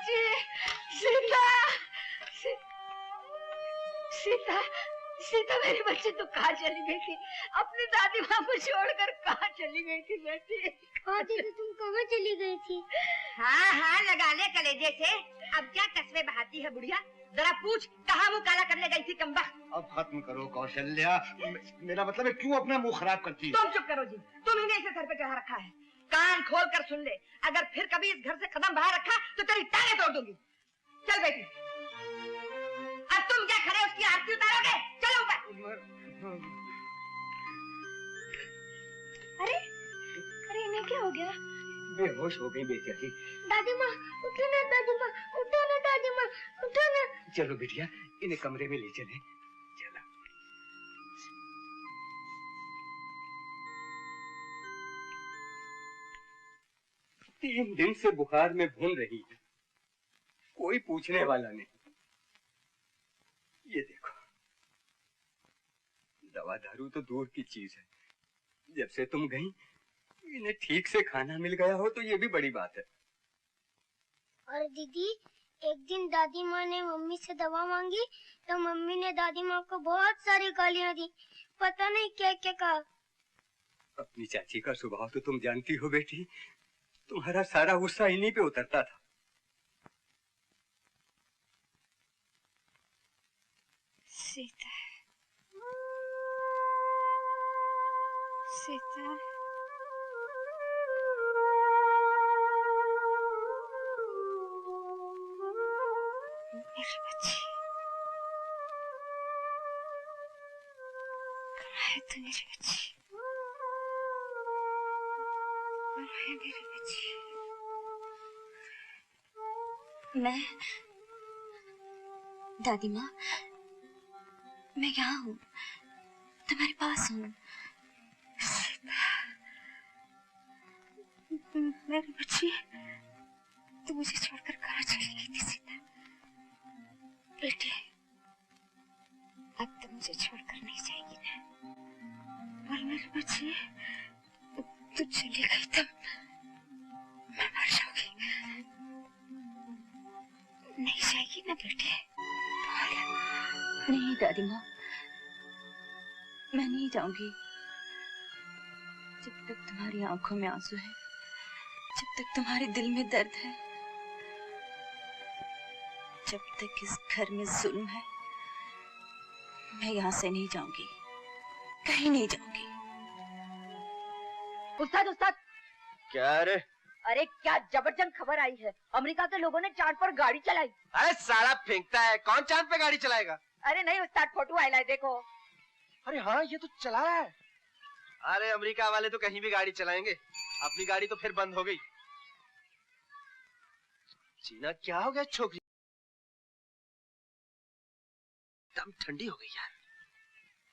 बच्ची। सीता, सीता, सीता मेरी बच्ची तू कहाँ चली गई थी? अपनी दादी माँ को छोड़कर कहाँ चली गई थी बेटी? हाँ दीदी, तुम कहाँ चली गई थी? हाँ हाँ, लगा ले कलेजे से। अब क्या कस्बे बहाती है बुढ़िया? जरा पूछ, कहाँ मुँह काला करने गई थी कमबख्त? अब खत्म करो कौशल्या, मेरा मतलब है क्यों अपना मुंह खराब करती है? तुम चुप करो जी, तुम ही ने इसे सर पे चढ़ा रखा है। कान खोल कर सुन ले, अगर फिर कभी इस घर से कदम बाहर रखा तो तेरी टांगें तोड़ दूंगी। चल बेटी, अब तुम क्या खड़े उसकी आरती उतारोगे? चलो ऊपर। अरे इन्हें क्या हो गया? बेहोश हो गई बेटिया की। दादी माँ उठो ना, दादी माँ उठो ना, दादी माँ उठो ना। चलो बिटिया, इन्हें कमरे में ले चले। चला। 3 दिन से बुखार में भून रही है, कोई पूछने वाला नहीं। ये देखो, दवा दारू तो दूर की चीज है, जब से तुम गई इन्हें ठीक से खाना मिल गया हो तो ये भी बड़ी बात है। और दीदी, एक दिन दादी माँ ने मम्मी से दवा मांगी तो मम्मी ने दादी माँ को बहुत सारी गालियाँ दी, पता नहीं क्या क्या कहा। अपनी चाची का स्वभाव तो तुम जानती हो बेटी, तुम्हारा सारा गुस्सा इन्हीं पे उतरता था। सीता, सीता, मेरी बच्ची, कहाँ है तू मेरी बच्ची? कहाँ है मेरी बच्ची? मैं दादी माँ, मैं यहाँ हूँ, तुम्हारे पास हूँ। मेरी बच्ची, तू मुझे छोड़कर कहाँ चली गई थी सीता? बेटी, अब तो मुझे छोड़कर नहीं जाएगी ना? और मेरी बच्ची, तू चली गई तो मैं मर जाऊंगी। नहीं जाएगी ना बेटी? नहीं दादी माँ, मैं नहीं जाऊंगी। जब तक तुम्हारी आंखों में आंसू है, जब तक तुम्हारे दिल में दर्द है, जब तक इस घर में जुल्म है, मैं यहाँ से नहीं जाऊंगी, कहीं नहीं जाऊंगी। उस्ताद, उस्ताद। क्या रे? अरे क्या जबरदस्त खबर आई है, अमेरिका के लोगों ने चांद पर गाड़ी चलाई। अरे साला फेंकता है, कौन चांद पे गाड़ी चलाएगा? अरे नहीं उस्ताद, फोटो आया देखो। अरे हाँ, ये तो चला रहा है। अरे अमेरिका वाले तो कहीं भी गाड़ी चलाएंगे, अपनी गाड़ी तो फिर बंद हो गई। चीना, क्या हो गया छोकरी? एकदम ठंडी हो गई यार।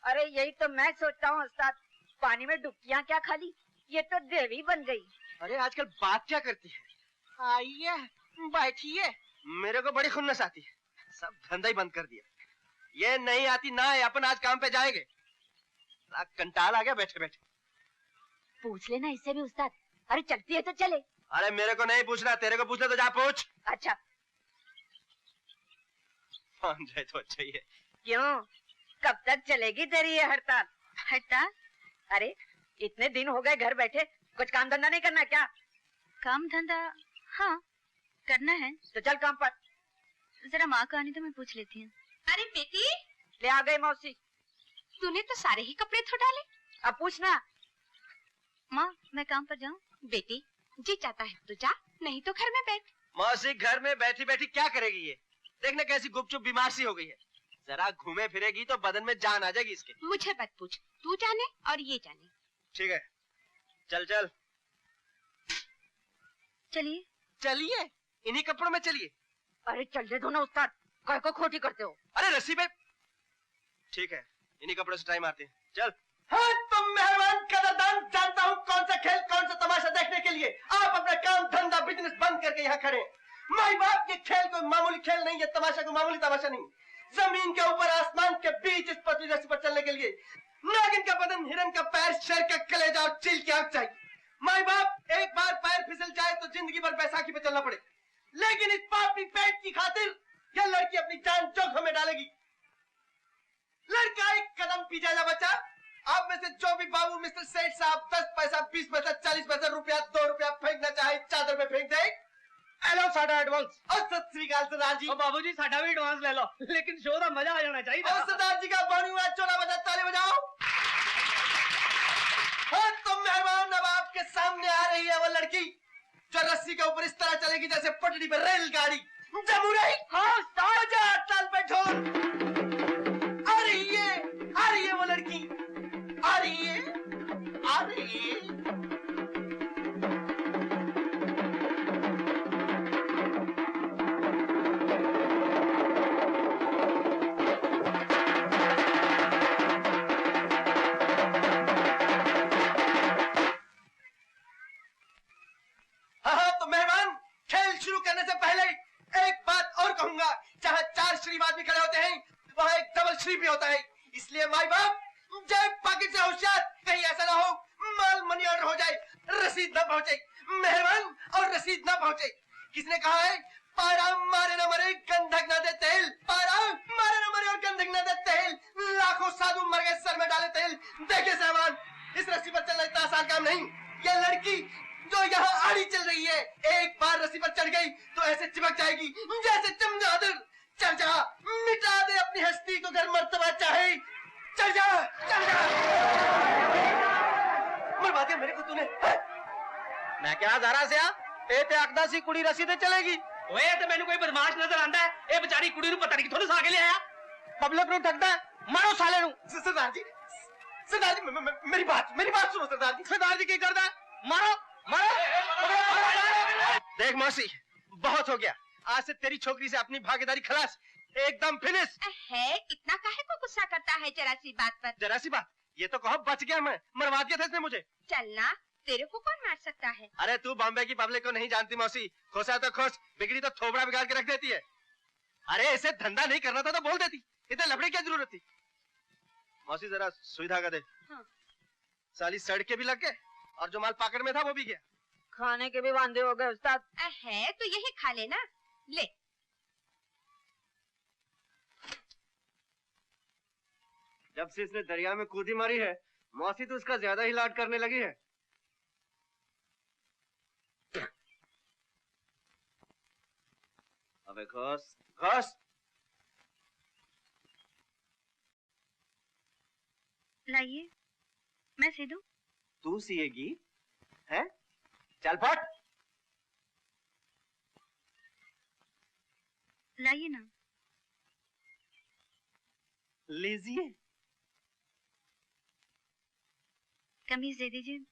अरे यही तो मैं सोचता हूँ उस्ताद, पानी में डुबकियाँ क्या खाली, ये तो देवी बन गई। अरे आजकल बात क्या करती है? आइए बैठिए। मेरे को बड़ी खुन्नस आती है, सब धंधा ही बंद कर दिया। ये नहीं आती ना है, अपन आज काम पे जाएंगे। कंटाल आ गया बैठे बैठे। पूछ लेना इससे भी उस्ताद, अरे चलती है तो चले। अरे मेरे को नहीं पूछना, तेरे को पूछना तो जा पूछ। अच्छा मान जाए तो अच्छा ही है। क्यों, कब तक चलेगी तेरी ये हड़ताल? हड़ताल? अरे इतने दिन हो गए घर बैठे, कुछ काम धंधा नहीं करना क्या? काम धंधा हाँ करना है। तो चल काम पर। जरा माँ को आने तो मैं पूछ लेती हूँ। अरे बेटी, ले आ गई मौसी। तूने तो सारे ही कपड़े धो डाले। अब पूछना। माँ मैं काम पर जाऊँ? बेटी जी चाहता है तो जा, नहीं तो घर में बैठ। मौसी घर में बैठी बैठी क्या करेगी ये? देखने कैसी गुपचुप बीमार सी हो गई है। जरा घूमे फिरेगी तो बदन में जान आ जाएगी इसके। मुझे मत पूछ, तू जाने और ये जाने। ठीक है, चल चल चलिए। चलिए, इन्हीं कपड़ों में चलिए। अरे चल दो ना उस्ताद, कह को खोटी करते हो। अरे रस्सी पे। ठीक है, इन्हीं कपड़ों से टाइम मारते हैं, चल। हाँ, तुम मेहमान कदरदान, जानता हूँ कौन सा खेल कौन सा तमाशा देखने के लिए आप अपना काम धंधा बिजनेस बंद करके यहाँ खड़े। माई बाप, ये खेल कोई मामूली खेल नहीं है, तमाशा कोई मामूली तमाशा नहीं। जमीन के ऊपर आसमान के बीच इस पतली रस्सी पर चलने के लिए नागिन का बदन, हिरन का पैर, शेर का कलेजा और चील की आंख चाहिए। माई बाप, एक बार पैर फिसल जाए तो जिंदगी भर बैसाखी पे चलना पड़े, लेकिन इस पाप अपनी पेट की खातिर यह लड़की अपनी जान जोखिम में डालेगी। लड़का एक कदम पीछे जा बच्चा। आप में से जो भी बाबू मिस्टर सेठ साहब 10 पैसा 20 पैसा 40 पैसा रुपया 2 रुपया फेंकना चाहे चादर में फेंक दे। हेलो साडा एडवांस। और सत श्री अकाल सरदार जी। और बाबूजी साडा भी एडवांस ले लो, लेकिन शो का मजा आ जाना चाहिए। और सरदार जी का बानी हुआ चोला बजा ताली बजाओ। हाँ तो मेहमान, अब आपके सामने आ रही है वो लड़की जो रस्सी के ऊपर इस तरह चलेगी जैसे पटरी पर रेलगाड़ी। जमुराई हाँ ताजा ताल पे ढोल। आ रही है वो लड़की, आ रही है। हाँ तो मेहमान, खेल शुरू करने से पहले एक बात और कहूंगा। जहाँ 4 शरीफ आदमी खड़े होते हैं वहाँ एक डबल शरीफ भी होता है। इसलिए माई बाप जय पाकिट से होशियार, कहीं ऐसा ना हो माल मनी ऑर्डर हो जाए, रसीद न पहुंचे। मेहमान और रसीद न पहुंचे। किसने कहा है पारा मारे न मरे गंधक न दे तेल। पारा मारे न मरे और गंधक न दे तेल। लाखों साधु मर गए सर में डाले तेल। देखिए साहबान, इस रस्सी पर चलना इतना आसान काम नहीं। ये लड़की जो यहाँ आड़ी चल रही है, एक बार रस्सी पर चढ़ गई तो ऐसे चिपक जाएगी जैसे चमगादड़। चढ़ जा, मिटा दे अपनी हस्ती को घर मर्तबा चाहे। चढ़ जा, चढ़ जा। मरवा दिया मेरे को तूने। मैं क्या जरा से ए ते आखदा सी कुड़ी रस्सी ते चलेगी। ओए ते मैनू कोई बदमाश नजर आंदा है। ए बेचारी कुड़ी नु पता नहीं किथों सा के ले आया। पब्लिक नु ठगदा है, मारो साले नु। सरदार जी मेरी बात सुनो सरदार जी। सरदार जी की करदा है? मारो देख मौसी, बहुत हो गया। आज से तेरी छोकरी से अपनी भागीदारी खलास, एकदम फिनिश है। इतना काहे को गुस्सा करता है जरा सी बात पर? जरा सी बात, ये तो कहो बच गया मैं, मरवा दिया था इसने मुझे। चलना, तेरे को कौन मार सकता है? अरे तू बॉम्बे की पब्लिक को नहीं जानती मौसी। खोसा तो खोस, बिगड़ी तो थोबड़ा बिगाड़ के रख देती है। अरे इसे धंधा नहीं करना था तो बोल देती, इतने लफड़े क्या जरूरत थी। मौसी जरा सुई धागा दे। हाँ। साली सड़के भी लग गए और जो माल पॉकेट में था वो भी गया। खाने के भी वांदे हो गए उस्ताद। है तो यही खा लेना। ले। जब से इसने दरिया में कूदी मारी है, मौसी तो उसका ज्यादा ही लाड करने लगी है। अबे घोस घोस। लाइए, मैं सी दूं? तू सिएगी हैं? चल फट। लाइए ना। लीजिए। कमीज दे दीजिए,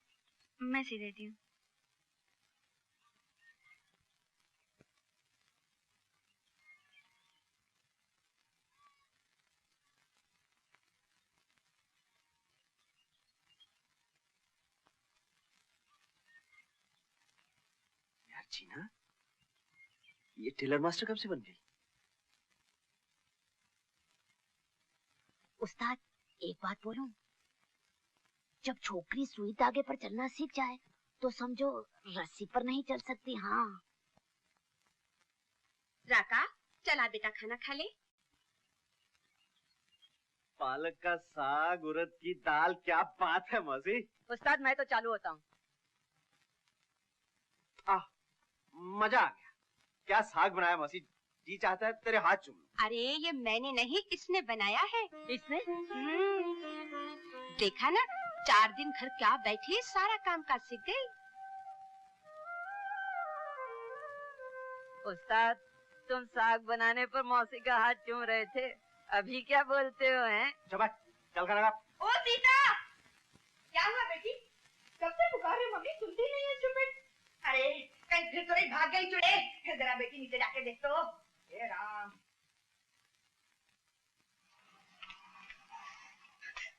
मैं सी देती हूँ। यार चीना, ये टेलर मास्टर कब से बन गई? उस्ताद एक बात बोलूं, जब छोकरी सुई धागे पर चलना सीख जाए तो समझो रस्सी पर नहीं चल सकती। हाँ राका, चला बेटा खाना खा ले। पालक का साग, उड़द की दाल, क्या बात है मौसी। उस्ताद मैं तो चालू होता हूँ। मजा आ गया। क्या साग बनाया मौसी, जी चाहता है तेरे हाथ चूम लूं। अरे ये मैंने नहीं, इसने बनाया है। इसने? देखा ना, 4 दिन घर क्या बैठी सारा काम काज सीख गई। उस्ताद तुम साग बनाने पर मौसी का हाथ चूम रहे थे, अभी क्या बोलते हो हैं? चल चल खाना खा। ओ सीता, क्या हुआ बेटी? कब से पुकार रही मम्मी, सुनती नहीं है चुप। अरे कहीं फिर तो नहीं भाग गई चुड़े? जरा बेटी नीचे जाके देख तो। हे राम,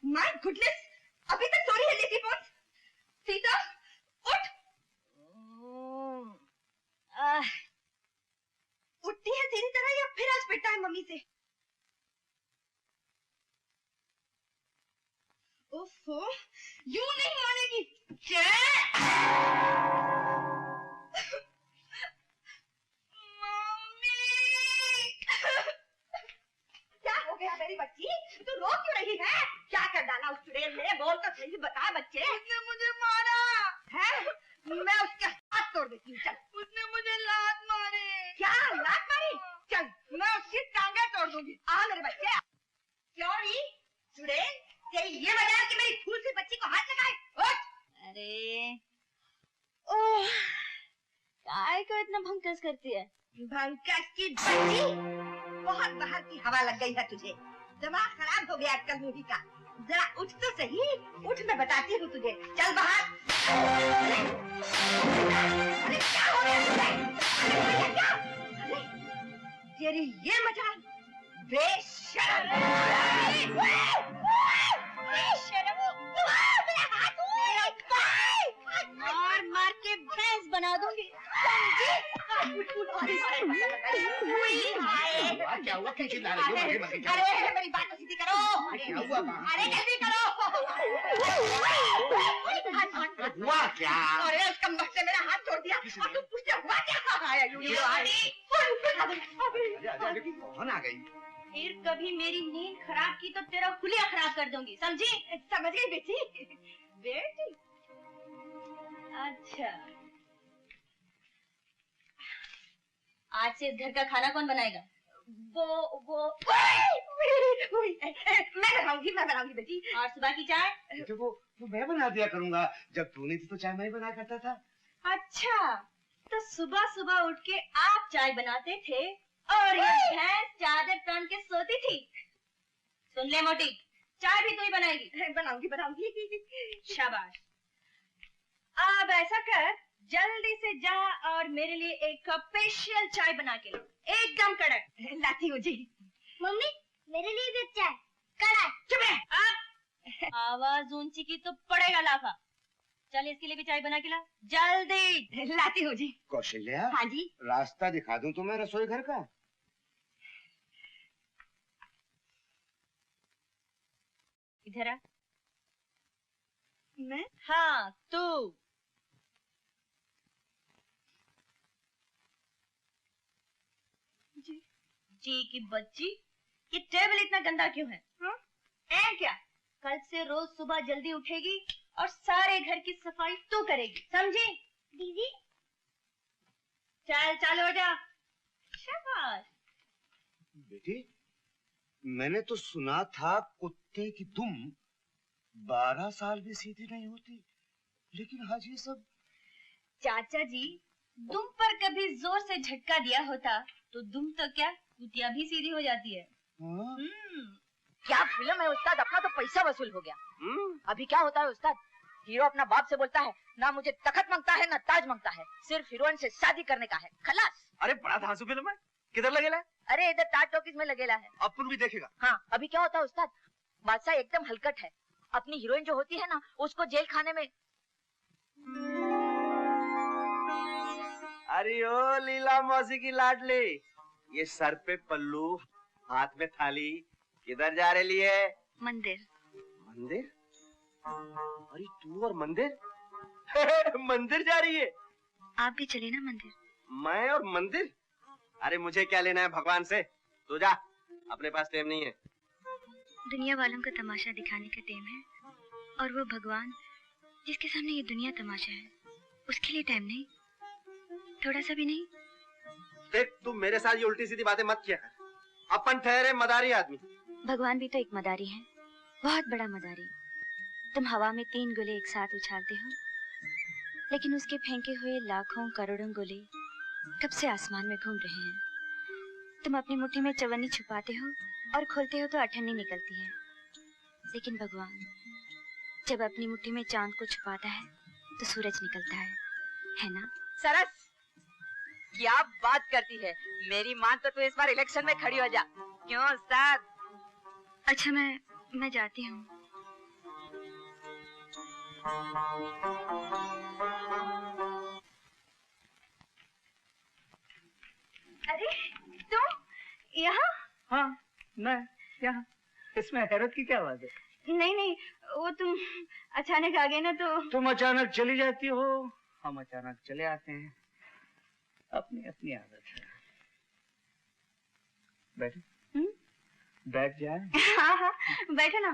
माय गुडनेस, अभी तक सो रही है लेटी पोत। सीता उठ। उठती है तेरी तरह या फिर आज पिटता है मम्मी से? ओफो, यूं नहीं मानेगी। मम्मी बोल तो सही बता बच्चे। उसने मुझे मारा है, मैं उसके हाथ तोड़ देती हूँ। चल। उसने मुझे लात मारी। क्या लात मारी? चल मैं उसकी टांगे तोड़ दूंगी। आ मेरे बच्चे। क्यों री सुरे, तेरी ये वजह है कि मेरी फूल सी बच्ची को हाथ लगाए? उठ। अरे ओह, काय को इतना भंकस करती है? भंकस की बच्ची, बहुत बाहर की हवा लग गई है तुझे, दिमाग खराब हो गया अक्कल मुही का। जरा उठ तो सही, उठ मैं बताती हूँ तुझे। चल बाहर। अरे क्या हो गया तुझे? अरे क्या? अरे तेरी ये मजाल, बेशर्म। बेशर्म, मेरा हाथ मार मार के भैंस बना दूंगी। क्या हुआ? क्या चिल्ला रही हो? अरे मेरी बात तो सीधी करो। क्या हुआ? अरे जल्दी करो। हुआ क्या? अरे उसका मुंह से मेरा हाथ तोड़ दिया और तुम पूछते हुआ क्या? कौन आ गई? फिर कभी मेरी नींद खराब की तो तेरा हुलिया खराब कर दूंगी, समझी? समझ गई बेटी। बेटी अच्छा, आज से इस घर का खाना कौन बनाएगा? वो मैं बनाऊंगी बेटी। और सुबह की चाय? तो वो मैं बना दिया करूंगा। जब तू नहीं थी तो चाय मैं ही बनाया करता था। अच्छा, तो सुबह सुबह उठ के आप चाय बनाते थे और ये भैंस चादर तान के सोती थी। सुन ले मोटी, चाय भी तू ही बनाएगी। बनाऊंगी। शाबाश। अब ऐसा कर, जल्दी से जा और मेरे लिए एक कप स्पेशल चाय बना के ला, एकदम कड़क। लाती हूँ जी। मम्मी मेरे लिए भी चाय कड़ा। चुप रह। आवाज ऊंची की तो पड़ेगा लाफा। चल इसके लिए भी चाय बना के ला, जल्दी। लाती हूँ जी। कौशल्या, हाँ जी। रास्ता दिखा दूं तुम्हें रसोई घर का? इधर आ। मैं? हाँ तू। जी की बच्ची, ये टेबल इतना गंदा क्यों है? हाँ? ऐ क्या? कल से रोज सुबह जल्दी उठेगी और सारे घर की सफाई तू करेगी, समझी? दीदी चल चल हो जा। शाबाश। बेटी, मैंने तो सुना था कुत्ते की दुम 12 साल भी सीधी नहीं होती, लेकिन आज ये सब। चाचा जी, दुम पर कभी जोर से झटका दिया होता तो दुम तो क्या, कुतिया भी सीधी हो जाती है। हाँ? क्या फिल्म है उस्ताद, अपना तो पैसा वसूल हो गया। अभी क्या होता है उस्ताद, हीरो अपना बाप से बोलता है ना मुझे तखत मांगता है ना ताज मांगता है, सिर्फ हीरोइन से शादी करने का है, खलास। अरे बड़ा धांसू फिल्म है, किधर लगेला है? अरे इधर ताज टॉकीज में लगेला है। अपन भी देखेगा। हाँ, अभी क्या होता है उस्ताद, बादशाह एकदम हलकट है, अपनी हीरोइन जो होती है ना उसको जेल खाने में। अरे ओ लीला मौसी की लाडली, ये सर पे पल्लू हाथ में थाली, किधर जा रही है? मंदिर। मंदिर? अरे तू और मंदिर? मंदिर जा रही है? आप भी चले ना मंदिर। मैं और मंदिर? अरे मुझे क्या लेना है भगवान से, तू जा, अपने पास टाइम नहीं है। दुनिया वालों को तमाशा दिखाने का टाइम है, और वो भगवान जिसके सामने ये दुनिया तमाशा है, उसके लिए टाइम नहीं, थोड़ा सा भी नहीं। देख, तू मेरे साथ ये उल्टी सीधी बातें मत किया कर, अपन ठहरे मदारी आदमी। भगवान भी तो एक मदारी है, बहुत बड़ा मदारी। तुम हवा में 3 गोले एक साथ उछालते हो, लेकिन उसके फेंके हुए लाखों करोड़ों गोले कब से आसमान में घूम रहे हैं। तुम अपनी मुट्ठी में चवन्नी छुपाते हो और खोलते हो तो अठन्नी निकलती है, लेकिन भगवान जब अपनी मुट्ठी में चांद को छुपाता है तो सूरज निकलता है ना? सरस, क्या बात करती है, मेरी मान तो तू इस बार इलेक्शन में खड़ी हो जा। क्यों उस्ताद? अच्छा मैं जाती हूँ। अरे तुम यहाँ? हाँ, मैं यहाँ। इसमें हैरत की क्या बात है? नहीं, वो तुम अचानक आ गए ना तो। तुम अचानक चली जाती हो, हम अचानक चले आते हैं, अपनी अपनी आदत है। बैठो। बैठ जाए। हाँ बैठो ना।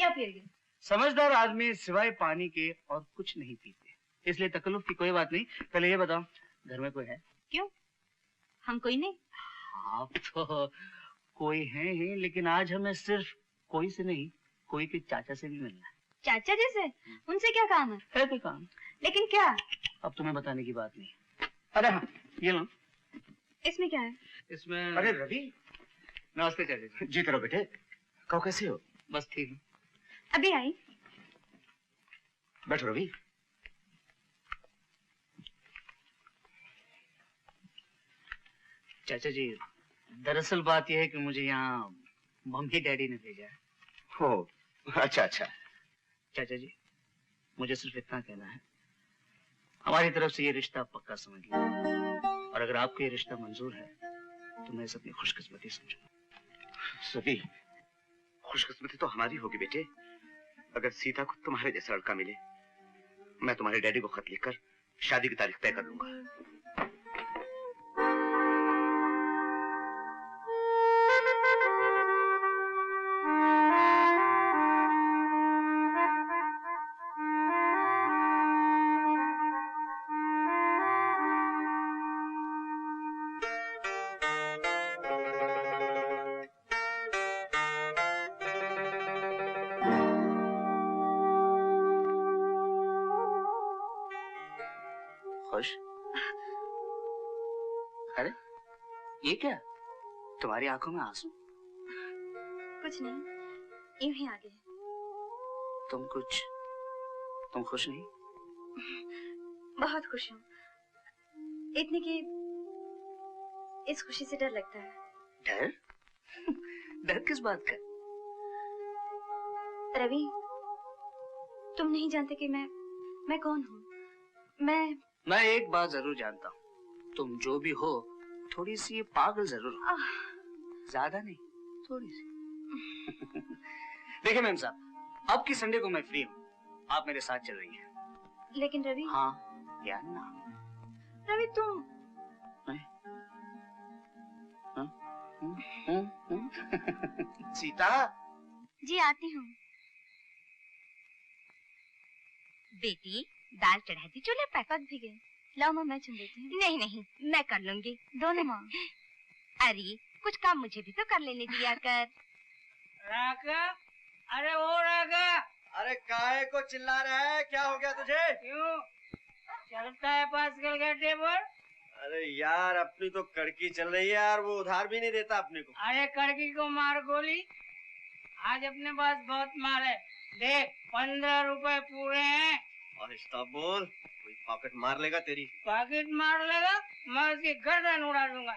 क्या पिए? समझदार आदमी सिवाय पानी के और कुछ नहीं पीते, इसलिए तकल्लुफ की कोई बात नहीं। पहले ये बताओ, घर में कोई है? क्यों, हम कोई नहीं? आप तो कोई हैं ही, लेकिन आज हमें सिर्फ कोई से नहीं, कोई के चाचा से भी मिलना है। चाचा जैसे? उनसे क्या काम है कोई काम? लेकिन क्या? अब तुम्हें बताने की बात नहीं। अरे हाँ, ये लो। इसमें क्या है? इसमें अरे रवि, नमस्ते चाचा जी। जीत रहो बेटे। कहो कैसे हो? बस ठीक है। अभी आई। बैठो रवि। चाचा जी, दरअसल बात यह है कि मुझे यहाँ मम्मी डैडी ने भेजा है। हो, अच्छा अच्छा। चाचा जी, मुझे सिर्फ इतना कहना है, हमारी तरफ से ये रिश्ता पक्का समझ लो, और अगर आपको ये रिश्ता मंजूर है तो मैं इसे अपनी खुशकिस्मती समझूंगा। रवि, खुशकिस्मती तो हमारी होगी बेटे, अगर सीता को तुम्हारे जैसा लड़का मिले। मैं तुम्हारे डैडी को खत लिखकर शादी की तारीख तय कर लूंगा। खुश? अरे ये क्या, तुम्हारी आंखों में आंसू? कुछ नहीं, यूं ही आ गए। तुम खुश नहीं? बहुत खुश हूँ, इतने की इस खुशी से डर लगता है। डर? डर किस बात का? रवि, तुम नहीं जानते कि मैं कौन हूँ। मैं एक बात जरूर जानता हूँ, तुम जो भी हो थोड़ी सी पागल जरूर हो। ज्यादा नहीं, थोड़ी सी। देखिए मैम साहब, अब की संडे को मैं फ्री हूँ, आप मेरे साथ चल रही हैं। लेकिन रवि। हाँ या ना? रवि तुम। सीता। जी आती हूँ। बेटी, दाल चढ़ा दी चूल्हे पर? पक भी गई। लाओ माँ, मैं चुन देती हूँ। नहीं नहीं, मैं कर लूंगी। दोनों माँ। अरे कुछ काम मुझे भी तो कर लेने दिया कर। राका, अरे ओ राका। अरे काहे को चिल्ला रहा है, क्या हो गया तुझे? क्यों चलता है पास्कल का टेबल? अरे यार, अपनी तो कड़की चल रही है यार, वो उधार भी नहीं देता अपने को। अरे कड़की को मार गोली, आज अपने पास बहुत माल है। देख 15 रुपए पूरे हैं। आहिस्ता बोल, कोई पॉकेट मार लेगा तेरी। पॉकेट मार लेगा, मैं उसकी गर्दन उड़ा दूंगा।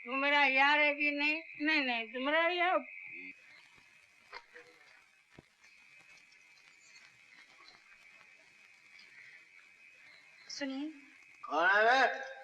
तू मेरा यार है कि नहीं? नहीं नहीं, तू मेरा यार। सुनिए। कौन है?